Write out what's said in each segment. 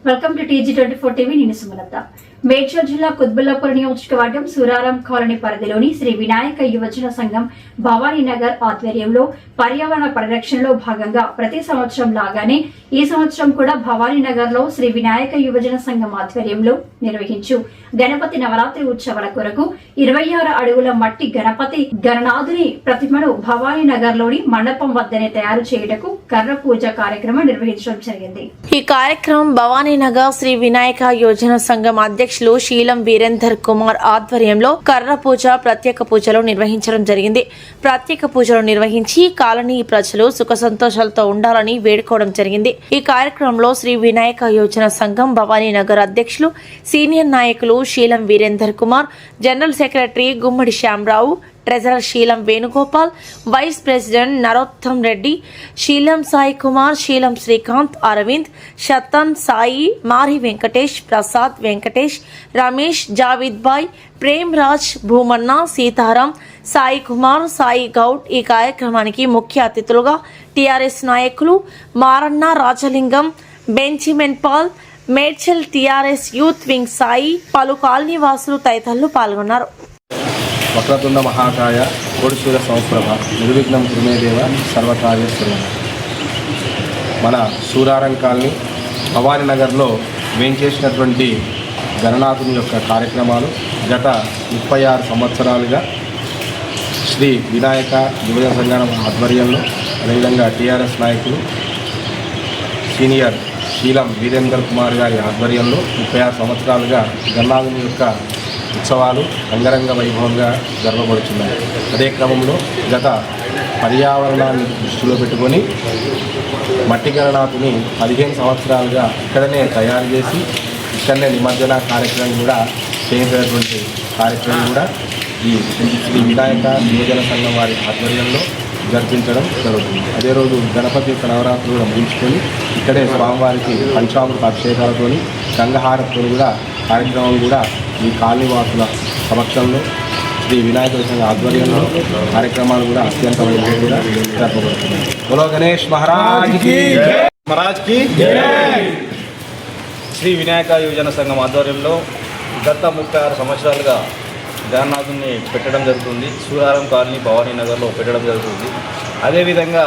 Welcome to TG24 TV. నేను సుమలత. మేడ్చల్ జిల్లా కుత్బుల్లాపూర్ నియోజకవర్గం సూరారం కాలనీ పరిధిలోని శ్రీ వినాయక యువజన సంఘం భవానీనగర్ ఆధ్వర్యంలో పర్యావరణ పరిరక్షణలో భాగంగా ప్రతి సంవత్సరం లాగానే ఈ సంవత్సరం కూడా భవానీనగర్ లో శ్రీ వినాయక యువజన సంఘం ఆధ్వర్యంలో నిర్వహించు గణపతి నవరాత్రి ఉత్సవాల కొరకు 26 అడుగుల మట్టి గణపతి గణనాథుని ప్రతిమను భవానీనగర్ లోని మండపం వద్దనే తయారు చేయుటకు కర్ర పూజ కార్యక్రమం నిర్వహించడం జరిగింది. ఈ కార్యక్రమం భవానీనగర్ శ్రీ వినాయక యోజన సంఘం అధ్యక్షులు శీలం వీరేందర్ కుమార్ ఆధ్వర్యంలో కర్ర పూజ ప్రత్యేక పూజలు నిర్వహించడం జరిగింది. ప్రత్యేక పూజలు నిర్వహించి కాలనీ ప్రజలు సుఖ సంతోషాలతో ఉండాలని వేడుకోవడం జరిగింది. ఈ కార్యక్రమంలో శ్రీ వినాయక యోజన సంఘం భవానీనగర్ అధ్యక్షులు సీనియర్ నాయకులు Seelam Veerender Kumar, general secretary Gummadi Shyamarao, treasurer Seelam Venugopal, vice president Narottam Reddy, Seelam Sai Kumar, Seelam Srikanth, Aravind, Shatan Sai, Mari Venkatesh, Prasad Venkatesh, Ramesh, Javid Bhai, Prem Raj, Bhumanna, Sitaram, Sai Kumar, Sai Goud ఈ కార్యక్రమానికి ముఖ్య అతిథులుగా టీఆర్ఎస్ నాయకులు Maranna, Rajalingam, Benjamin Paul, Medchal TRS youth wing Sai, పలు కాలనీ వాసులు తదితరులు పాల్గొన్నారు. వక్రతుండ మహాకాయ కోడిసూర్య సంప్రభ నిర్విఘ్నం కురుమేదేవ సర్వకార్యస్వరూప. మన సూరారం కాలనీ భవానీనగర్లో వేంచేసినటువంటి గణనాథుని యొక్క కార్యక్రమాలు గత 36 సంవత్సరాలుగా శ్రీ వినాయక యువజన సంఘం ఆధ్వర్యంలో, అదేవిధంగా టీఆర్ఎస్ నాయకులు సీనియర్ శీలం వీరేందర్ కుమార్ గారి ఆధ్వర్యంలో 36 సంవత్సరాలుగా గణనాథుని యొక్క ఉత్సవాలు అంగరంగ వైభవంగా జరగబడుతున్నాయి. అదే క్రమంలో గత పర్యావరణాన్ని దృష్టిలో పెట్టుకొని మట్టి గణనాథుని 15 సంవత్సరాలుగా ఇక్కడనే తయారు చేసి ఇక్కడనే నిమజ్జన కార్యక్రమం కూడా చేసినటువంటి కార్యక్రమం కూడా ఈ శ్రీ వినాయక యువజన సంఘం వారి ఆధ్వర్యంలో జరిపించడం జరుగుతుంది. అదే రోజు గణపతి యొక్క నవరాత్రులు కూడా ముగించుకొని ఇక్కడే స్వామివారికి పంచామృత అభిషేకాలతో గంగహారతో కూడా కార్యక్రమం కూడా ఈ కాలనీవాసుల సమక్షంలో శ్రీ వినాయక సంఘ ఆధ్వర్యంలో కార్యక్రమాలు కూడా అత్యంత వైభవంగా జరపబడుతున్నాయి. బోలో గణేష్ మహారాజ్ కి శ్రీ వినాయక యువజన సంఘం ఆధ్వర్యంలో గత 36 సంవత్సరాలుగా గణనాథుని పెట్టడం జరుగుతుంది. సూరారం కాలనీ భవానీనగర్లో పెట్టడం జరుగుతుంది. అదేవిధంగా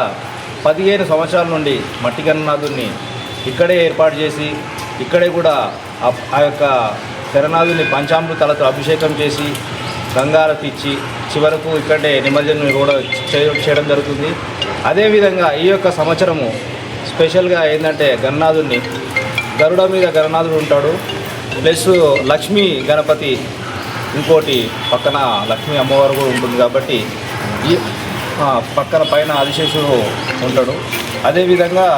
15 సంవత్సరాల నుండి మట్టి గణనాథుని ఇక్కడే ఏర్పాటు చేసి ఇక్కడే కూడా ఆ యొక్క గణనాథుని పంచామృతాలతో అభిషేకం చేసి గంగారతి ఇచ్చి చివరకు ఇక్కడే నిమజ్జనం కూడా చేయడం జరుగుతుంది. అదేవిధంగా ఈ యొక్క సంవత్సరము స్పెషల్గా ఏంటంటే గణనాథుని గరుడ మీద గణనాథుడు ఉంటాడు, ప్లస్ లక్ష్మీ గణపతి, ఇంకోటి పక్కన లక్ష్మీ అమ్మవారు కూడా ఉంటుంది కాబట్టి ఈ పక్కన పైన ఆదిశేషుడు ఉంటాడు. అదేవిధంగా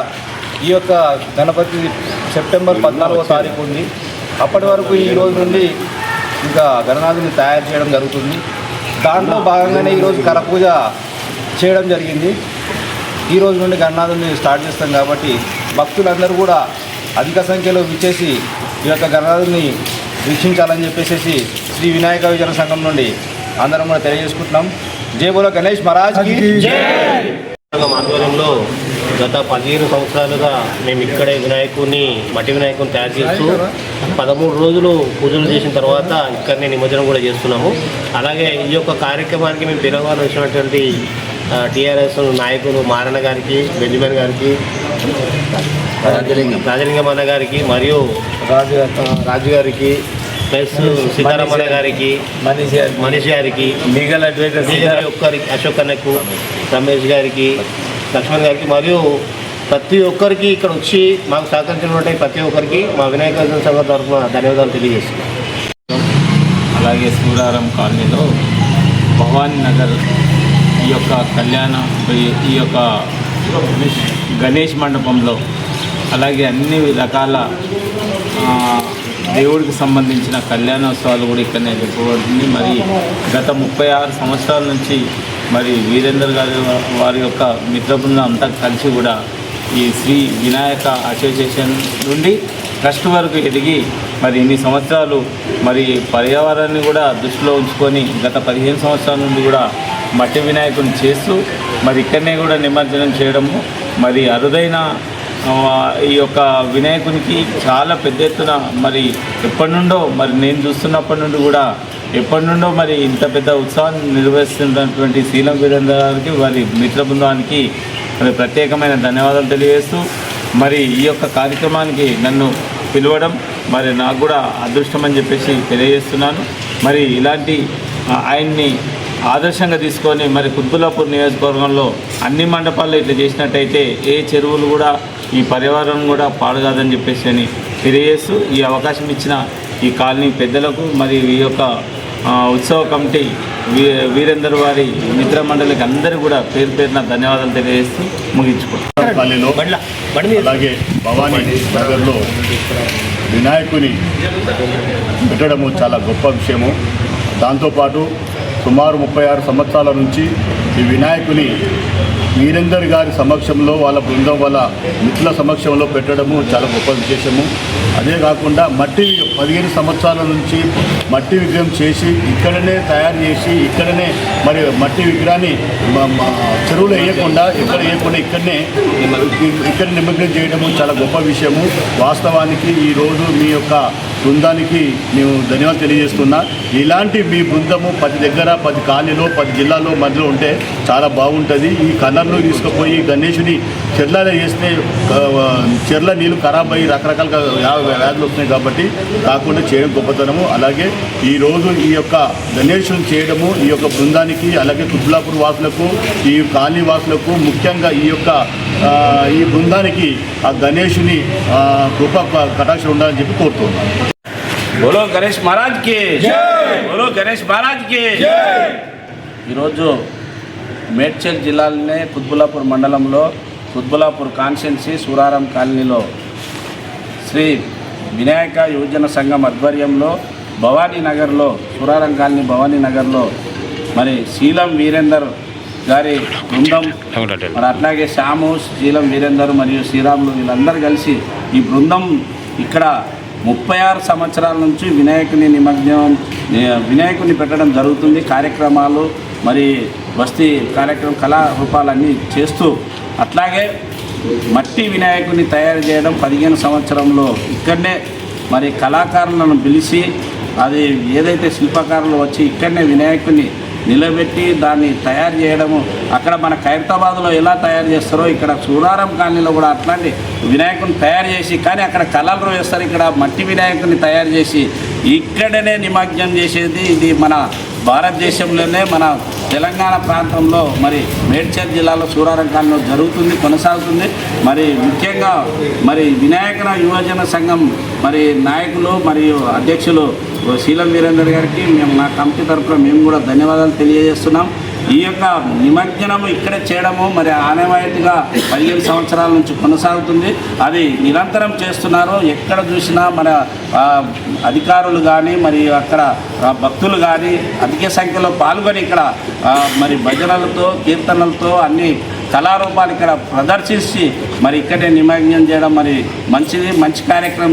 ఈ యొక్క గణపతి సెప్టెంబర్ 14వ తారీఖు ఉంది. అప్పటి వరకు ఈ రోజు నుండి ఇంకా గణనాథుని తయారు చేయడం జరుగుతుంది. దాంట్లో భాగంగానే ఈరోజు కరపూజ చేయడం జరిగింది. ఈ రోజు నుండి గణనాథుని స్టార్ట్ చేస్తాం కాబట్టి భక్తులందరూ కూడా అధిక సంఖ్యలో విచ్చేసి ఈ యొక్క గణనాథుని వీక్షించాలని చెప్పేసి శ్రీ వినాయక యువజన సంఘం నుండి అందరం కూడా తెలియజేసుకుంటున్నాం. జై బోలో గణేష్ మహారాజ్కి జై. ఆధ్వర్యంలో గత 15 సంవత్సరాలుగా మేము ఇక్కడే మట్టి వినాయకుని తయారు చేస్తూ 13 రోజులు పూజలు చేసిన తర్వాత ఇక్కడనే నిమజ్జనం కూడా చేస్తున్నాము. అలాగే ఈ యొక్క కార్యక్రమానికి మేము పిలవాలి వచ్చినటువంటి టీఆర్ఎస్ నాయకులు మారన్న గారికి, బెంజమిన్ గారికి, రాజలింగం అన్న గారికి మరియు రాజు గారికి, ప్లస్ సీతారామన్న గారికి, మనీష్ గారికి, లీగల్ అడ్వైజర్ అశోక్ అన్నకు, రమేష్ గారికి, లక్ష్మణ్ గారికి మరియు ప్రతి ఒక్కరికి ఇక్కడ వచ్చి మాకు సహకరించినటువంటి ప్రతి ఒక్కరికి మా వినాయక సంఘం తరఫున ధన్యవాదాలు తెలియజేస్తున్నాం. అలాగే సూరారం కాలనీలో భవానీనగర్ ఈ యొక్క గణేష్ మండపంలో అలాగే అన్ని రకాల దేవుడికి సంబంధించిన కళ్యాణోత్సవాలు కూడా ఇక్కడనే జరపబడుతుంది. మరి గత 36 సంవత్సరాల నుంచి మరి వీరేందర్ గారి వారి యొక్క మిత్ర బృందం అంతా కలిసి కూడా ఈ శ్రీ వినాయక అసోసియేషన్ నుండి ట్రస్ట్ వరకు ఎదిగి మరి ఇన్ని సంవత్సరాలు మరి పర్యావరణాన్ని కూడా దృష్టిలో ఉంచుకొని గత 15 సంవత్సరాల నుండి కూడా మట్టి వినాయకుని చేస్తూ మరి ఇక్కడనే కూడా నిమజ్జనం చేయడము మరి అరుదైన ఈ యొక్క వినాయకునికి చాలా పెద్ద ఎత్తున మరి ఎప్పటి నుండో మరి నేను చూస్తున్నప్పటి నుండి కూడా ఎప్పటి నుండో మరి ఇంత పెద్ద ఉత్సవాన్ని నిర్వహిస్తున్నటువంటి శీలం వీరేందర్ గారికి వారి మిత్ర బృందానికి మరి ప్రత్యేకమైన ధన్యవాదాలు తెలియజేస్తూ మరి ఈ యొక్క కార్యక్రమానికి నన్ను పిలవడం మరి నాకు కూడా అదృష్టం అని చెప్పేసి తెలియజేస్తున్నాను. మరి ఇలాంటి ఆయన్ని ఆదర్శంగా తీసుకొని మరి కుత్బుల్లాపూర్ నియోజకవర్గంలో అన్ని మండపాల్లో ఇట్లా చేసినట్టయితే ఏ చెరువులు కూడా ఈ పర్యావరణం కూడా పాడుగాదని చెప్పేసి అని తెలియజేస్తూ ఈ అవకాశం ఇచ్చిన ఈ కాలనీ పెద్దలకు మరి ఈ యొక్క ఉత్సవ కమిటీ వీరేందర్ వారి మిత్ర మండలికి అందరికీ కూడా పేరు పేరున ధన్యవాదాలు తెలియజేస్తూ ముగించుకుంటాం. అలాగే భవానీ నగర్లో వినాయకుని పెట్టడము చాలా గొప్ప విషయము. దాంతోపాటు సుమారు 36 సంవత్సరాల నుంచి ఈ వినాయకుని వీరేందర్ గారి సమక్షంలో వాళ్ళ బృందం వాళ్ళ మిత్రుల సమక్షంలో పెట్టడము చాలా గొప్ప విశేషము. అదే కాకుండా మట్టి 15 సంవత్సరాల నుంచి మట్టి విగ్రహం చేసి ఇక్కడనే తయారు చేసి ఇక్కడనే మరి మట్టి విగ్రహాన్ని చెరువులో వేయకుండా ఇక్కడ నిమగ్నం చేయడము చాలా గొప్ప విషయము. వాస్తవానికి ఈరోజు మీ యొక్క బృందానికి మేము ధన్యవాదాలు తెలియజేస్తున్నా. ఇలాంటి మీ బృందము 10 దగ్గర 10 కాలనీలో 10 జిల్లాల్లో మధ్యలో ఉంటే చాలా బాగుంటుంది. ఈ కలర్లు తీసుకుపోయి గణేషుని చెర్లలో చేస్తే చెర్ల నీళ్ళు ఖరాబ్ అయ్యి రకరకాల వ్యాధులు వస్తున్నాయి కాబట్టి కాకుండా చేయడం గొప్పతనము. అలాగే ఈరోజు ఈ యొక్క గణేషుని చేయడము ఈ యొక్క బృందానికి అలాగే కుత్బుల్లాపూర్ వాసులకు ఈ కాలనీ వాసులకు ముఖ్యంగా ఈ బృందానికి ఆ గణేషుని కృప కటాక్షం ఉండాలని చెప్పి కోరుతున్నాను. బోలో గణేష్ మహారాజ్ కి బోలో గణేష్ మహారాజ్ కి. ఈరోజు మేడ్చల్ జిల్లాలోనే కుత్బుల్లాపూర్ మండలంలో కుత్బుల్లాపూర్ కాన్స్టిట్యున్సీ సూరారం కాలనీలో శ్రీ వినాయక యువజన సంఘం ఆధ్వర్యంలో భవానీ నగర్లో సూరారం కాలనీ భవానీ నగర్లో మరి శీలం వీరేందర్ గారి బృందం మరి అట్లాగే శ్యాము శీలం వీరేందర్ మరియు శ్రీరాములు వీళ్ళందరూ కలిసి ఈ బృందం ఇక్కడ 36 సంవత్సరాల నుంచి వినాయకుని పెట్టడం జరుగుతుంది. కార్యక్రమాలు మరి బస్తీ కార్యక్రమం కళారూపాలన్నీ చేస్తూ అట్లాగే మట్టి వినాయకుని తయారు చేయడం 15 సంవత్సరంలో ఇక్కడనే మరి కళాకారులను పిలిచి అది ఏదైతే శిల్పకారులు వచ్చి ఇక్కడనే వినాయకుని నిలబెట్టి దాన్ని తయారు చేయడము అక్కడ మన ఖైరతాబాద్లో ఎలా తయారు చేస్తారో ఇక్కడ సూరారం కాలనీలో కూడా అట్లాంటి వినాయకుని తయారు చేసి కానీ అక్కడ కలర్లు వేస్తారు, ఇక్కడ మట్టి వినాయకుని తయారు చేసి ఇక్కడనే నిమజ్జనం చేసేది ఇది మన భారతదేశంలోనే మన తెలంగాణ ప్రాంతంలో మరి మేడ్చల్ జిల్లాలో సూరారం కాలనీలో జరుగుతుంది, కొనసాగుతుంది. మరి ముఖ్యంగా మరి వినాయక యువజన సంఘం మరి నాయకులు మరియు అధ్యక్షులు శీలం వీరేందర్ గారికి మేము నా కమిటీ తరఫున మేము కూడా ధన్యవాదాలు తెలియజేస్తున్నాం. ఈ యొక్క నిమజ్జనము ఇక్కడ చేయడము మరి ఆనవాయితీగా 15 సంవత్సరాల నుంచి కొనసాగుతుంది. అది నిరంతరం చేస్తున్నారు. ఎక్కడ చూసినా మన అధికారులు కానీ మరి అక్కడ భక్తులు కానీ అధిక సంఖ్యలో పాల్గొని ఇక్కడ మరి భజనలతో కీర్తనలతో అన్ని కళారూపాలు ఇక్కడ ప్రదర్శించి మరి ఇక్కడే నిమజ్జనం చేయడం మరి మంచిది, మంచి కార్యక్రమం.